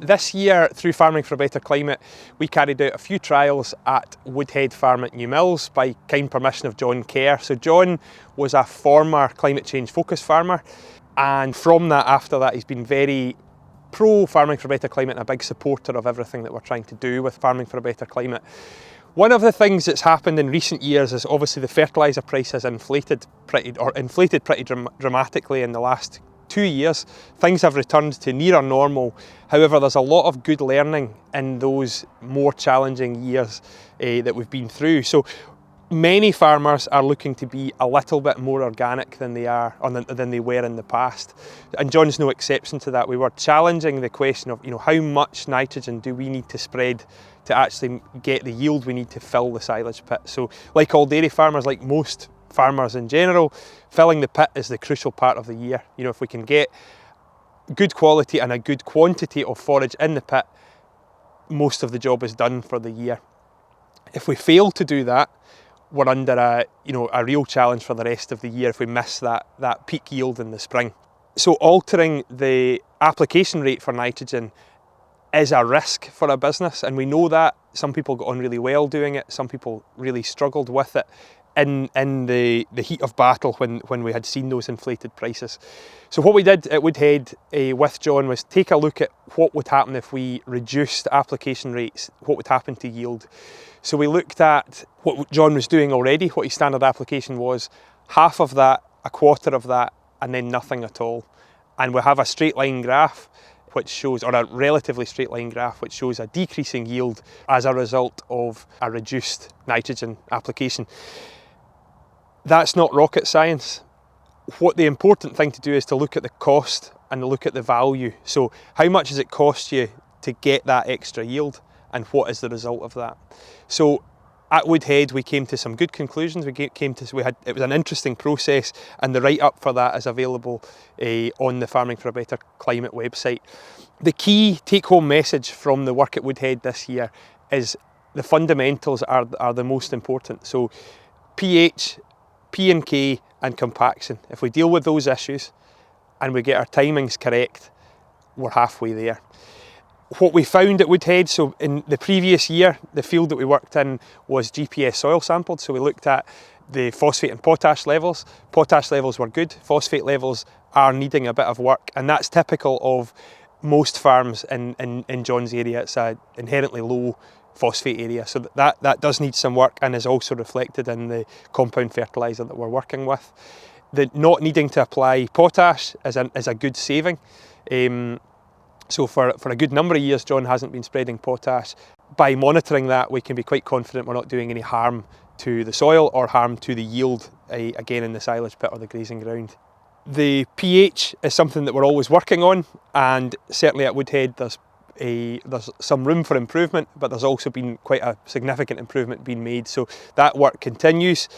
This year, through Farming for a Better Climate, we carried out a few trials at Woodhead Farm at New Mills by kind permission of John Kerr. So John was a former climate change focused farmer, and from that, after that, he's been very pro Farming for a Better Climate and a big supporter of everything that we're trying to do with Farming for a Better Climate. One of the things that's happened in recent years is obviously the fertiliser price has inflated pretty dramatically in the last 2 years. Things have returned to nearer normal. However, there's a lot of good learning in those more challenging years that we've been through. So many farmers are looking to be a little bit more organic than they were in the past, and John's no exception to that. We were challenging the question of, how much nitrogen do we need to spread to actually get the yield we need to fill the silage pit. So, like all dairy farmers, like most farmers in general, filling the pit is the crucial part of the year. If we can get good quality and a good quantity of forage in the pit, most of the job is done for the year. If we fail to do that, we're under a real challenge for the rest of the year if we miss that peak yield in the spring. So altering the application rate for nitrogen is a risk for a business, and we know that. Some people got on really well doing it, some people really struggled with it in the heat of battle when we had seen those inflated prices. So what we did at Woodhead with John was take a look at what would happen if we reduced application rates, what would happen to yield. So we looked at what John was doing already, what his standard application was, half of that, a quarter of that, and then nothing at all. And we have a straight line graph which shows, or a relatively straight line graph, which shows a decreasing yield as a result of a reduced nitrogen application. That's not rocket science. What the important thing to do is to look at the cost and look at the value. So how much does it cost you to get that extra yield, and what is the result of that? So at Woodhead, we came to some good conclusions. It was an interesting process, and the write-up for that is available on the Farming for a Better Climate website. The key take-home message from the work at Woodhead this year is the fundamentals are the most important. So pH, P&K and compaction. If we deal with those issues and we get our timings correct, we're halfway there. What we found at Woodhead, so in the previous year, the field that we worked in was GPS soil sampled, so we looked at the phosphate and potash levels. Potash levels were good, phosphate levels are needing a bit of work, and that's typical of most farms in John's area. It's an inherently low phosphate area, so that does need some work, and is also reflected in the compound fertiliser that we're working with. The not needing to apply potash is a good saving. So for a good number of years, John hasn't been spreading potash. By monitoring that, we can be quite confident we're not doing any harm to the soil or harm to the yield, again in the silage pit or the grazing ground. The pH is something that we're always working on, and certainly at Woodhead there's some room for improvement, but there's also been quite a significant improvement being made, so that work continues.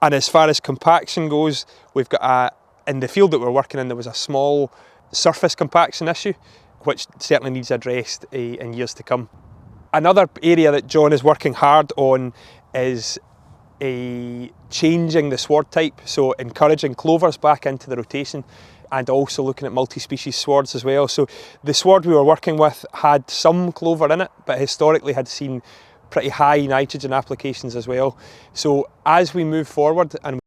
And as far as compaction goes, we've got in the field that we're working in, there was a small surface compaction issue, which certainly needs addressed in years to come. Another area that John is working hard on is changing the sward type, so encouraging clovers back into the rotation, and also looking at multi-species swards as well. So the sward we were working with had some clover in it, but historically had seen pretty high nitrogen applications as well. So as we move forward and